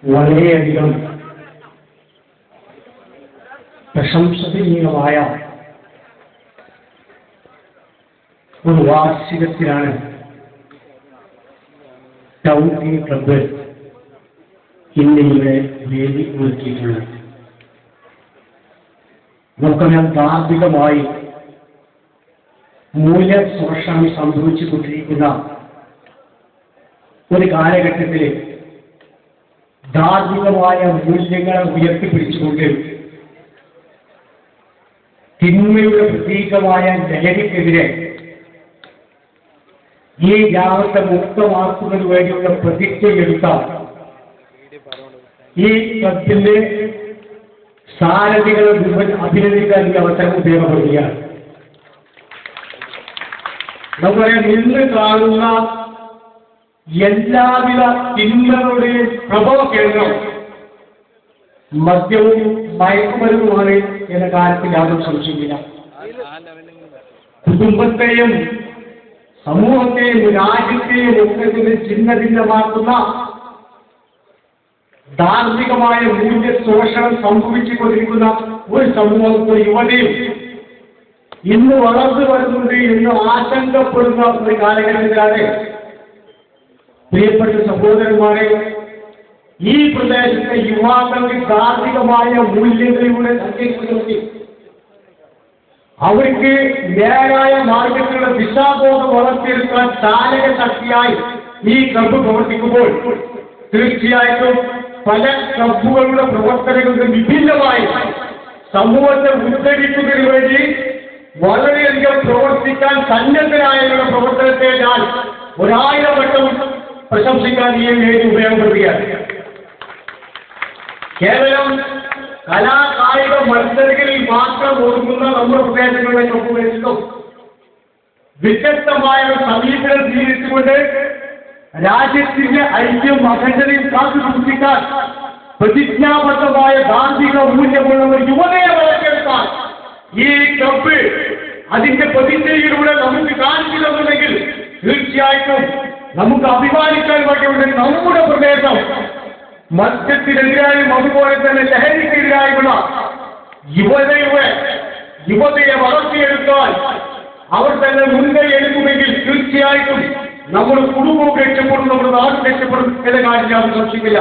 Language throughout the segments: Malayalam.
വളരെയധികം പ്രശംസനീയമായ ഒരു വാർഷികത്തിലാണ് ടൗൺ ക്ലബ്ബ് ഇന്നിവിടെ വേദി ഒരുക്കിയിട്ടുള്ളത്. നമുക്കറിയാം, ധാർമ്മികമായി മൂല്യശോഷണം സംഭവിച്ചുകൊണ്ടിരിക്കുന്ന ഒരു കാലഘട്ടത്തിൽ ധാർമ്മികമായ മൂല്യങ്ങളെ ഉയർത്തിപ്പിടിച്ചുകൊണ്ട് തിന്മയുടെ പ്രതീകമായ ലഹരിക്കെതിരെ ഈ ഗ്രാമത്തെ മുക്തമാക്കുന്നതിന് വേണ്ടിയുള്ള പ്രതിജ്ഞയെടുത്ത ഈ ക്ലബിന്റെ സാരഥികളെ മുഴുവൻ അഭിനന്ദിക്കാൻ ഈ അവസരം ഉപയോഗപ്പെടുകയാണ്. നമ്മളെ നിന്ന് കാണുന്ന എല്ലാവിധ തിന്മകളുടെയും പ്രഭവ കേന്ദ്രം മദ്യവും മയക്കുമരുന്നുമാണ് എന്ന കാര്യത്തിൽ യാതൊരു സംശയമില്ല. കുടുംബത്തെയും സമൂഹത്തെയും രാജ്യത്തെയും ഒക്കെ ഛിന്ന ഭിന്നമാക്കുന്ന ധാർമ്മികമായ മൂല്യശോഷണം സംഭവിച്ചുകൊണ്ടിരിക്കുന്ന ഒരു സമൂഹം, ഒരു യുവതയും ഇന്ന് വളർന്നു വരുന്നുണ്ട് എന്ന് ആശങ്കപ്പെടുന്ന ഒരു കാലഘട്ടത്തിലാണ് പ്രിയപ്പെട്ട സഹോദരന്മാരെ ഈ പ്രദേശത്തെ യുവാക്കൾക്ക് ധാർമ്മികമായ മൂല്യങ്ങളിലൂടെ സഞ്ചരിച്ചു അവർക്ക് നേരായ മാർഗത്തിലുള്ള ദിശാബോധം വളർത്തിയെടുക്കാൻ ചാലക ശക്തിയായി ഈ ക്ലബ്ബ് പ്രവർത്തിക്കുമ്പോൾ തീർച്ചയായിട്ടും പല ക്ലബ്ബുകളുടെ പ്രവർത്തനങ്ങൾക്ക് വിഭിന്നമായി സമൂഹത്തെ ഉദ്ധരിക്കുന്നതിന് വേണ്ടി വളരെയധികം പ്രവർത്തിക്കാൻ സന്നദ്ധരായുള്ള പ്രവർത്തനത്തെ ഞാൻ 1000 വട്ടം പ്രശംസിക്കാൻ ഈ വേദി ഉപയോഗപ്പെടുത്തുകയാണ്. കേവലം കലാകായിക മത്സരങ്ങളിൽ മാത്രം ഒതുങ്ങുന്ന നമ്മുടെ പ്രദേശങ്ങളെ നോക്കുകയും വ്യത്യസ്തമായ ഒരു സമീപനം സ്വീകരിച്ചുകൊണ്ട് രാജ്യത്തിന്റെ ഐക്യം അഖണ്ഡതയും കാത്തുസൂക്ഷിക്കാൻ പ്രതിജ്ഞാബദ്ധമായ ധാർമ്മിക മൂല്യമുള്ള ഒരു യുവതയെ വളർത്തിയെടുക്കാൻ ഈ ക്ലബ്ബ് അതിന്റെ പ്രതിജ്ഞയിലൂടെ നമുക്ക് കാണിച്ചു തന്നില്ലെങ്കിൽ തീർച്ചയായിട്ടും നമുക്ക് അഭിമാനിക്കാൻ വേണ്ടിയുണ്ട്. നമ്മുടെ പ്രദേശം മദ്യത്തിനെതിരായും അതുപോലെ തന്നെ ലഹരിക്കെതിരായുള്ള യുവതയെ വളർത്തിയെടുക്കാൻ അവർ തന്നെ മുൻകൈ എടുക്കുമെങ്കിൽ തീർച്ചയായിട്ടും നമ്മുടെ കുടുംബവും രക്ഷപ്പെടും, നമ്മുടെ നാട് രക്ഷപ്പെടും എന്ന കാര്യം ഞാൻ സംശയിക്കില്ല.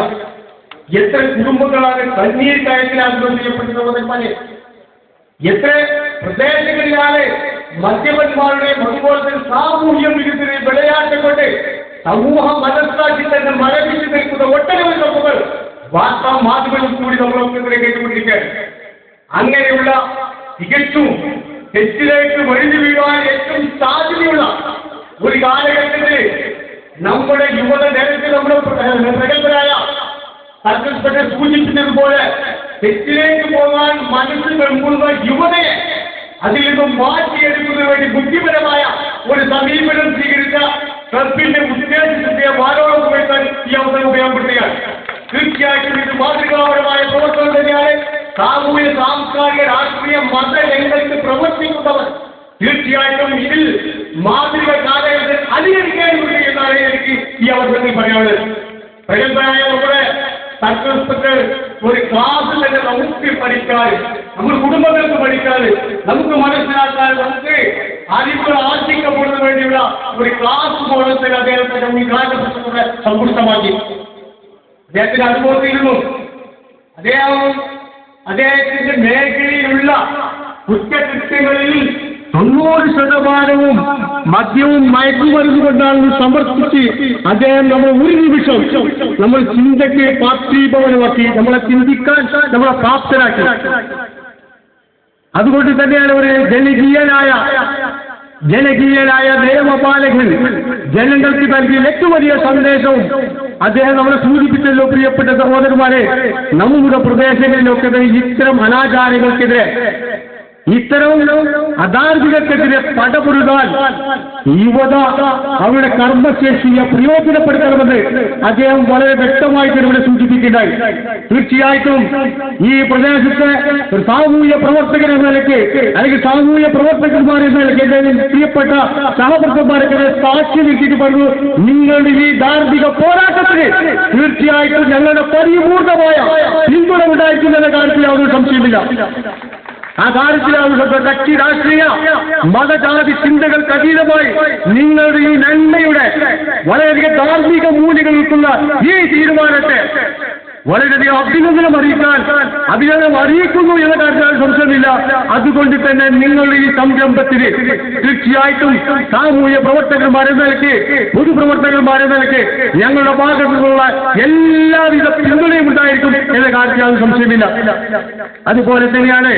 എത്ര കുടുംബങ്ങളാണ് കണ്ണീർ കയറ്റിൽ ആഗ്രഹം ചെയ്യപ്പെടുന്നവരെ, എത്ര പ്രദേശങ്ങളിലാണ് മദ്യപന്മാരുടെയും അതുപോലെ തന്നെ സാമൂഹ്യ വിരുദ്ധരെ വിളയാട്ടം കൊണ്ട് സമൂഹം മനസ്സിലാക്കി തന്നെ മരവിച്ചു നിൽക്കുന്ന ഒട്ടനവധി സംഭവങ്ങൾ വാർത്താ മാധ്യമങ്ങളിൽ കൂടി നമ്മളൊക്കെ കേട്ടുകൊണ്ടിരിക്കുകയാണ്. അങ്ങനെയുള്ള തികച്ചും തെറ്റിലേക്ക് വഴിഞ്ഞു വീഴാൻ ഏറ്റവും സാധ്യതയുള്ള ഒരു കാലഘട്ടത്തിൽ നമ്മുടെ യുവത നേരത്തെ നമ്മുടെ പ്രഗത്ഭരായ സർക്കൽ സൂചിപ്പിച്ചതുപോലെ തെറ്റിലേക്ക് പോകാൻ മനസ്സിൽ വെമ്പുന്ന യുവതയെ അതിൽ നിന്നും മാറ്റിയെടുക്കുന്നതിന് വേണ്ടി ബുദ്ധിപരമായ ഒരു സമീപനം സ്വീകരിച്ച ക്ലബിന്റെ ഉദ്ദേശത്തെ വാരോളപ്പെടുത്താൻ ഈ അവസരം ഉപയോഗപ്പെടുത്തുകയാണ്. തീർച്ചയായിട്ടും ഇത് മാതൃകാപരമായ പ്രവർത്തനം തന്നെയാണ്. സാമൂഹ്യ സാംസ്കാരിക രാഷ്ട്രീയ മത രംഗത്ത് പ്രവർത്തിക്കുന്നവർ തീർച്ചയായിട്ടും ഇതിൽ മാതൃക കാലഘട്ടത്തിൽ അനുകരിക്കേണ്ടതുണ്ട് എന്നാണ് എനിക്ക് ഈ അവസരത്തിൽ പറയാനുള്ളത്. പ്രഗത്ഭരായ നമ്മുടെ സർക്കാർ ഒരു ക്ലാസ് തന്നെ നമുക്ക് പഠിക്കാൻ, നമ്മുടെ കുടുംബങ്ങൾക്ക് പഠിക്കാൻ, നമുക്ക് മനസ്സിലാക്കാൻ, നമുക്ക് അറിവുകൾ ആർജിക്കപ്പെടുന്നതിന് വേണ്ടിയുള്ള ഒരു ക്ലാസ് മോഡൽ അദ്ദേഹത്തെ ഈ കാലഘട്ടത്തിലൂടെ സമ്പുഷ്ടമാക്കി. അദ്ദേഹത്തിന് അനുഭവത്തിയിരുന്നു അദ്ദേഹത്തിന്റെ മേഖലയിലുള്ള കുറ്റകൃത്യങ്ങളിൽ 90% മദ്യവും മയക്കുമരുന്ന് കൊണ്ടാണെന്ന് സമർത്ഥിച്ച് അദ്ദേഹം നമ്മൾ ഒരു നിമിഷം നമ്മൾ ചിന്തയ്ക്ക് പാത്രീഭവനമാക്കി, നമ്മളെ ചിന്തിക്കാൻ നമ്മളെ പ്രാപ്തരാക്കി. അതുകൊണ്ട് തന്നെയാണ് ഒരു ജനകീയനായ നിയമപാലകൻ ജനങ്ങൾക്ക് നൽകിയ ഏറ്റവും വലിയ സന്ദേശവും അദ്ദേഹം നമ്മളെ സൂചിപ്പിച്ചല്ലോ. പ്രിയപ്പെട്ട സഹോദരന്മാരെ, നമ്മുടെ പ്രദേശങ്ങളിലൊക്കെ ഇത്തരം അനാചാരങ്ങൾക്കെതിരെ, ഇത്തരം അധാർമികക്കെതിരെ പടപൊരുതാൻ യുവത അവരുടെ കർമ്മശേഷിയെ പ്രയോജനപ്പെടുത്തണമെന്ന് അദ്ദേഹം വളരെ വ്യക്തമായിട്ട് ഇവിടെ സൂചിപ്പിക്കുകയുണ്ടായി. തീർച്ചയായിട്ടും ഈ പ്രദേശത്തെ ഒരു സാമൂഹ്യ പ്രവർത്തകൻ എന്ന നിലയ്ക്ക് അല്ലെങ്കിൽ സാമൂഹ്യ പ്രവർത്തകന്മാർ എന്ന നിലയ്ക്ക് എന്റെ പ്രിയപ്പെട്ട സഹപ്രവർത്തകന്മാരെ സാക്ഷി നിർത്തിയിട്ട് പറഞ്ഞു, നിങ്ങളുടെ ഈ ധാർമ്മിക പോരാട്ടത്തിന് തീർച്ചയായിട്ടും ഞങ്ങളുടെ പരിപൂർണമായ പിന്തുണ ഉണ്ടായിരിക്കുന്ന കാര്യത്തിൽ യാതൊരു സംശയമില്ല. ആ കാര്യത്തിലാവുന്ന കക്ഷി രാഷ്ട്രീയ മതജാതി ചിന്തകൾക്ക് അതീതമായി നിങ്ങളുടെ ഈ നന്മയുടെ വളരെയധികം ധാർമ്മിക മൂല്യങ്ങൾക്കുള്ള ഈ തീരുമാനത്തെ വളരെയധികം അഭിനന്ദനം അറിയിക്കുന്നു എന്ന കാര്യത്തിൽ സംശയമില്ല. അതുകൊണ്ട് തന്നെ നിങ്ങളുടെ ഈ സംരംഭത്തിന് തീർച്ചയായിട്ടും സാമൂഹ്യ പ്രവർത്തകന്മാരെന്ന നിലയ്ക്ക് പൊതുപ്രവർത്തകന്മാരെന്ന നിലയ്ക്ക് ഞങ്ങളുടെ ഭാഗത്തു നിന്നുള്ള എല്ലാവിധ പിന്തുണയും ഉണ്ടായിരിക്കും എന്ന കാര്യത്തിൽ അത് സംശയമില്ല. അതുപോലെ തന്നെയാണ്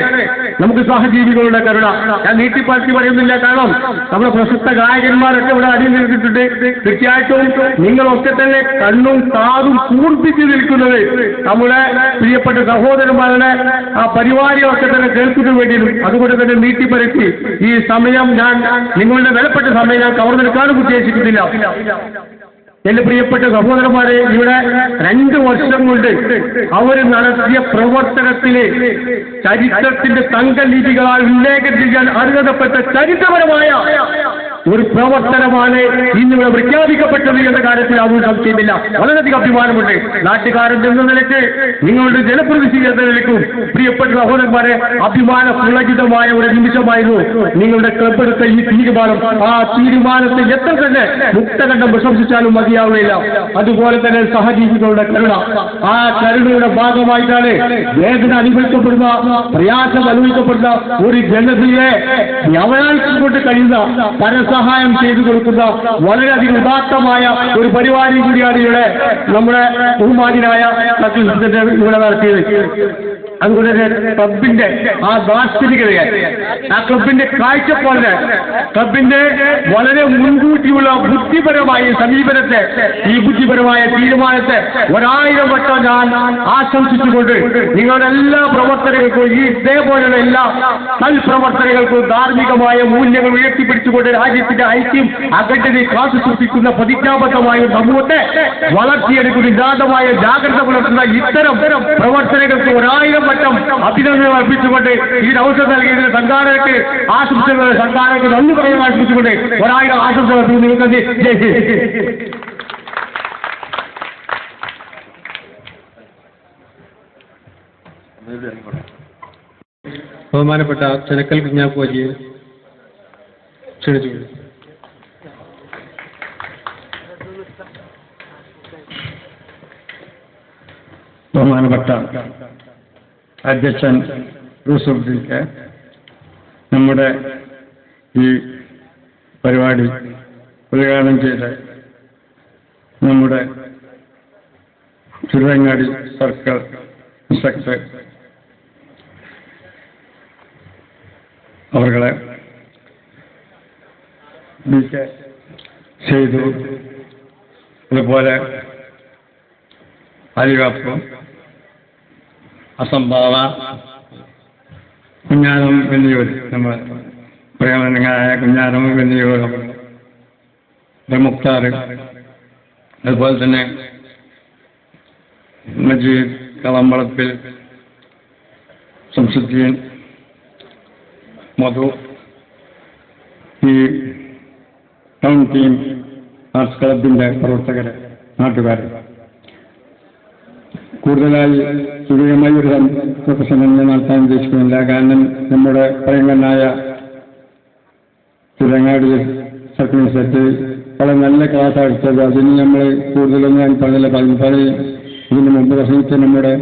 നമുക്ക് സഹജീവികളുടെ കരുണ. ഞാൻ നീട്ടിപ്പാറ്റി പറയുന്നില്ല, കാരണം നമ്മുടെ പ്രശസ്ത ഗായകന്മാരൊക്കെ ഇവിടെ അടിഞ്ഞിട്ടുണ്ട്. തീർച്ചയായിട്ടും നിങ്ങളൊക്കെ തന്നെ കണ്ണും കാതും കൂർപ്പിച്ച് നിൽക്കുന്നത് നമ്മുടെ പ്രിയപ്പെട്ട സഹോദരന്മാരുടെ ആ പരിപാടികളൊക്കെ തന്നെ കേൾക്കുന്നതിന് വേണ്ടിയും അതുകൊണ്ട് തന്നെ നീട്ടിപ്പരത്തി ഈ സമയം ഞാൻ നിങ്ങളുടെ വിലപ്പെട്ട സമയം ഞാൻ കവർന്നെടുക്കാനും ഉദ്ദേശിക്കുന്നില്ല. എന്റെ പ്രിയപ്പെട്ട സഹോദരന്മാരെ, ഇവിടെ 2 വർഷം കൊണ്ട് അവർ നടത്തിയ പ്രവർത്തനത്തിന് ചരിത്രത്തിന്റെ തങ്കലിപികളാൽ ഉല്ലേഖനം ചെയ്യാൻ അർഹതപ്പെട്ട ചരിത്രപരമായ ഒരു പ്രവർത്തനമാണ് ഇന്നിവിടെ പ്രഖ്യാപിക്കപ്പെട്ടത് എന്ന കാര്യത്തിൽ യാതൊരു സംശയമില്ല. വളരെയധികം അഭിമാനമുണ്ട്. നാട്ടുകാരൻ എന്ന നിലയ്ക്ക്, നിങ്ങളുടെ ജനപ്രതിനിധി എന്ന നിലയ്ക്കും പ്രിയപ്പെട്ട സഹോദരന്മാരെ, അഭിമാന പുളകിതമായ ഒരു നിമിഷമായിരുന്നു നിങ്ങളുടെ ക്ലബ് എടുത്ത ഈ തീരുമാനം. ആ തീരുമാനത്തെ എത്ര തന്നെ മുക്തകണ്ഠം പ്രശംസിച്ചാലും മതിയാവുകയില്ല. അതുപോലെ തന്നെ സഹജീവികളുടെ കരുണ, ആ കരുണയുടെ ഭാഗമായിട്ടാണ് വേദന അനുഭവിക്കപ്പെടുന്ന, പ്രയാസം അനുഭവിക്കപ്പെടുന്ന ഒരു ജനതയെ കൊണ്ട് കഴിയുന്ന പരസഹായം ചെയ്തു കൊടുക്കുന്ന വളരെയധികം ഉദാത്തമായ ഒരു പരിപാടി കൂടിയാണ് ഇവിടെ നമ്മുടെ ബഹുമാനായ ഇവിടെ നടത്തിയത്. അതുകൊണ്ട് തന്നെ ക്ലബിന്റെ ആ ദാർശനികതയെ, ആ ക്ലബിന്റെ കാഴ്ചപ്പാടിനെ, ക്ലബിന്റെ വളരെ മുൻകൂട്ടിയുള്ള ബുദ്ധിപരമായ സമീപനത്തെ, ഈ ബുദ്ധിപരമായ തീരുമാനത്തെ 1000 വട്ടം ഞാൻ ആശംസിച്ചുകൊണ്ട് നിങ്ങളുടെ എല്ലാ പ്രവർത്തനങ്ങൾക്കും, ഈ ഇതേപോലെയുള്ള എല്ലാ സൽപ്രവർത്തനങ്ങൾക്കും ധാർമ്മികമായ മൂല്യങ്ങൾ ഉയർത്തിപ്പിടിച്ചുകൊണ്ട് രാജ്യത്തിന്റെ ഐക്യം അഖണ്ഡതയെ കാത്തു സൂക്ഷിക്കുന്ന പ്രതിജ്ഞാബദ്ധമായ സമൂഹത്തെ വളർത്തിയെടുക്കുന്ന നിതാന്തമായ ജാഗ്രത പുലർത്തുന്ന ഇത്തരം പ്രവർത്തനങ്ങൾക്ക് 1000 വട്ടം അഭിനന്ദനം അർപ്പിച്ചുകൊണ്ട് ഈ അവസരം നൽകിയതിന് സംഘാടകർക്ക് ആശംസകൾ, സംഘാടകർക്ക് നന്ദി പറയാൻ ആശംസിച്ചുകൊണ്ട് 1000 ആശംസകൾ നിങ്ങൾക്ക് ജയ് ഹിന്ദ്. ബഹുമാനപ്പെട്ട ചെനക്കൽ കുഞ്ഞാപ്പുജിയെ ക്ഷണിച്ചു. ബഹുമാനപ്പെട്ട അധ്യക്ഷൻ യൂസുഫിക്ക് നമ്മുടെ ഈ പരിപാടി ഉദ്ഘാടനം ചെയ്ത് നമ്മുടെ തിരുവങ്ങാടി സർക്കിൾ ഇൻസ്പെക്ടർ അവർകളെ ചെയ്തു, അതുപോലെ അലികാപ്പും അസംഭാവ കുഞ്ഞാനം എന്നിവർ, നമ്മൾ പ്രേമനായ കുഞ്ഞാനം എന്നിവർ, മുക്താർ, അതുപോലെ തന്നെ മജീദ് കളമ്പളത്തിൽ, ശംസുദ്ദീൻ, മധു, ഈ ടൗൺ ടീം ആർട്സ് ക്ലബിൻ്റെ പ്രവർത്തകർ, നാട്ടുകാർ, കൂടുതലായി സുദീർഘമായി ഒരു പ്രസംഗം നടത്താൻ ഉദ്ദേശിക്കുന്നില്ല. കാരണം നമ്മുടെ പ്രിയങ്കരനായ തിരങ്ങാടി സർക്കിൾ ഇൻസ്പെക്ടർ വളരെ നല്ല ക്ലാസ് എടുത്തത്. അതിന് നമ്മൾ കൂടുതലൊന്നും ഞാൻ പറഞ്ഞില്ല. ഇതിന് മുമ്പ് പ്രസംഗിച്ച നമ്മുടെ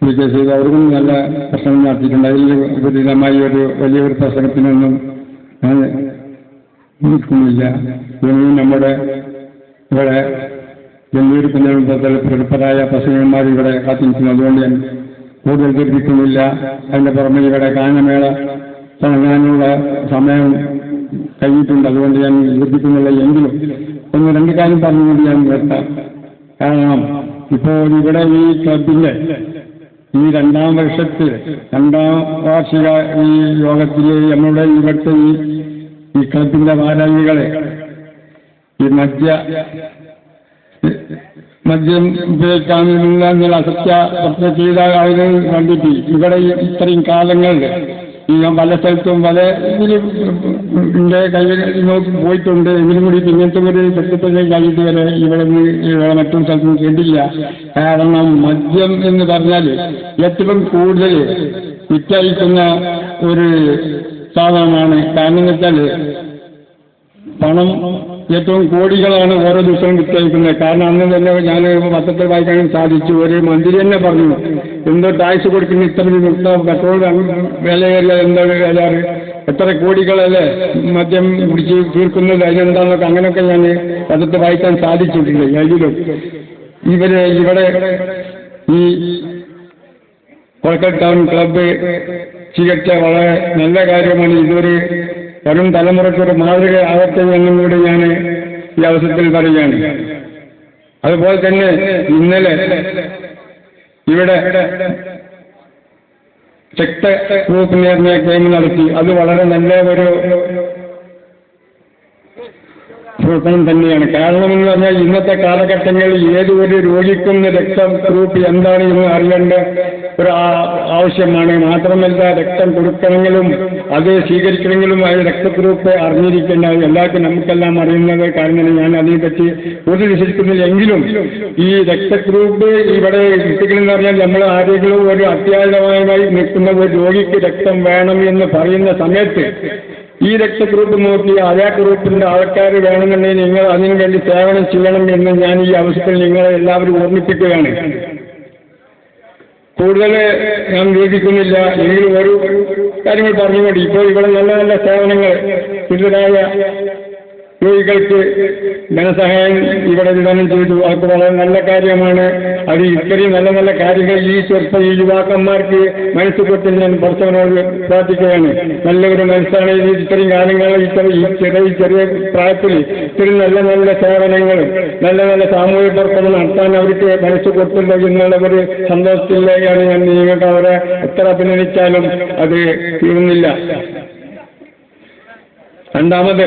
വിജയ് അവർക്കും നല്ല പ്രസംഗം നടത്തിയിട്ടുണ്ട്. അതിൽ വിപരീതമായി ഒരു വലിയൊരു പ്രസംഗത്തിനൊന്നും ഞാൻ നിൽക്കുന്നില്ല. ഇനിയും നമ്മുടെ ഇവിടെ വലിയൊരു കുഞ്ഞുബന്ധത്തിൽ പ്രഗത്ഭരായ പ്രസംഗന്മാർ ഇവിടെ കാത്തിരിക്കുന്നു. അതുകൊണ്ട് ഞാൻ കൂടുതൽ ദീർഘിക്കുന്നില്ല. അതിൻ്റെ പുറമെ ഇവിടെ ഗാനമേള തുടങ്ങാനുള്ള സമയം കഴിഞ്ഞിട്ടുണ്ട്. അതുകൊണ്ട് ഞാൻ ദീർഘിക്കുന്നില്ല. എങ്കിലും 1-2 കാര്യം പറഞ്ഞുകൊണ്ട് ഞാൻ നിർത്താം. കാരണം ഇപ്പോൾ ഇവിടെ ഈ ക്ലബിൻ്റെ ഈ 2ാം വർഷത്തിൽ 2ാം വാർഷിക ഈ യോഗത്തിൽ നമ്മുടെ ഇവിടുത്തെ ഈ ക്ലബിൻ്റെ ഭാരവാഹികളെ ഈ മദ്യം ഉപയോഗിക്കാനുള്ള അസത്യ ചെയ്ത ആളുകൾ കണ്ടിട്ട് ഇവിടെ ഇത്രയും കാലങ്ങളിൽ ഞാൻ പല സ്ഥലത്തും പല ഇതിൻ്റെ കയ്യിൽ നോക്കി പോയിട്ടുണ്ട്. എങ്കിലും കൂടി ഇങ്ങനത്തെ ഒരു സെറ്റപ്പിലേക്ക് കഴിഞ്ഞിട്ട് വരെ ഇവിടെ മറ്റൊരു സ്ഥലത്തും കേട്ടില്ല. കാരണം മദ്യം എന്ന് പറഞ്ഞാൽ ഏറ്റവും കൂടുതൽ വിറ്റഴിക്കുന്ന ഒരു സാധനമാണ്. കാരണം എന്ന് വെച്ചാൽ പണം ഏറ്റവും കോടികളാണ് ഓരോ ദിവസവും വിറ്റഴിക്കുന്നത്. കാരണം അന്ന് തന്നെ ഞാൻ പത്രത്തിൽ വായിക്കാൻ സാധിച്ചു, ഒരു മന്ത്രി തന്നെ പറഞ്ഞു എന്തോ ടാക്സ് കൊടുക്കുന്ന ഇത്ര പെട്രോൾ വില കയറിയാൽ എന്താണ് വിലയാറ്, എത്ര കോടികളല്ലേ മദ്യം കുടിച്ച് തീർക്കുന്നത്, അതിനെന്താണെന്നൊക്കെ അങ്ങനെയൊക്കെ ഞാൻ പത്രത്തിൽ വായിക്കാൻ സാധിച്ചിട്ടുണ്ട്. എങ്കിലും ഇവിടെ ഈ കോഴിക്കോട് ടൗൺ ക്ലബ്ബ് സ്വീകരിച്ച വളരെ നല്ല കാര്യമാണ്. ഇതൊരു വരും തലമുറയ്ക്കൊരു മാതൃക ആവട്ടെ എന്നും കൂടി ഞാൻ ഈ അവസരത്തിൽ പറയുകയാണ്. അതുപോലെ തന്നെ ഇന്നലെ ഇവിടെ രക്ത ഗ്രൂപ്പ് നിർണയ ക്ലെയിം നടത്തി. അത് വളരെ നല്ല ഒരു പ്രവർത്തനം തന്നെയാണ്. കാരണം എന്ന് പറഞ്ഞാൽ ഇന്നത്തെ കാലഘട്ടങ്ങളിൽ ഏതൊരു രോഗിക്കും രക്തം ഗ്രൂപ്പ് എന്താണ് എന്ന് അറിയേണ്ട ഒരു ആവശ്യമാണ്. മാത്രമല്ല രക്തം കൊടുക്കണമെങ്കിലും അത് സ്വീകരിക്കണമെങ്കിലും അത് രക്തഗ്രൂപ്പ് അറിഞ്ഞിരിക്കേണ്ട എല്ലാവർക്കും നമുക്കെല്ലാം അറിയുന്നത്. കാരണം ഞാൻ അതിനെപ്പറ്റി കൂടുതൽ വിശ്വസിക്കുന്നില്ല. എങ്കിലും ഈ രക്തഗ്രൂപ്പ് ഇവിടെ കിട്ടുകയെന്ന് പറഞ്ഞാൽ നമ്മൾ ആരെങ്കിലും ഒരു അത്യാവശ്യമായി നിൽക്കുന്ന ഒരു രോഗിക്ക് രക്തം വേണം എന്ന് പറയുന്ന സമയത്ത് ഈ രക്തഗ്രൂപ്പ് നോക്കി അതേ ഗ്രൂപ്പിന്റെ ആൾക്കാർ വേണമെന്നുണ്ടെങ്കിൽ നിങ്ങൾ അതിനു വേണ്ടി സേവനം ചെയ്യണം എന്ന് ഞാൻ ഈ അവസരത്തിൽ നിങ്ങളെ എല്ലാവരും ഓർമ്മിപ്പിക്കുകയാണ്. കൂടുതൽ ഞാൻ വീതിക്കുന്നില്ല. എങ്കിലും ഒരു കാര്യങ്ങൾ പറഞ്ഞുകൊണ്ട് ഇപ്പോൾ ഇവിടെ നല്ല നല്ല സേവനങ്ങൾ കൂടുതലായ രോഗികൾക്ക് ധനസഹായം ഇവിടെ വിതരണം ചെയ്തു. അതൊക്കെ വളരെ നല്ല കാര്യമാണ്. അത് ഇത്രയും നല്ല നല്ല കാര്യങ്ങൾ ഈ യുവാക്കന്മാർക്ക് മനസ്സ് കൊട്ടി ഞാൻ ഭർത്താവിനോട് പ്രാർത്ഥിക്കുകയാണ്. നല്ലൊരു മനസ്സാണ്. ഇത്രയും കാര്യങ്ങൾ ചെറിയ പ്രായത്തിൽ ഇത്രയും നല്ല നല്ല സേവനങ്ങളും നല്ല നല്ല സാമൂഹിക പ്രവർത്തനം നടത്താൻ അവർക്ക് മനസ്സ് കൊട്ടുള്ളൂ എന്നുള്ള ഒരു സന്തോഷത്തിലേക്കാണ് ഞാൻ നിങ്ങൾക്ക് അവരെ എത്ര അഭിനന്ദിച്ചാലും അത് തീരുന്നില്ല. രണ്ടാമത്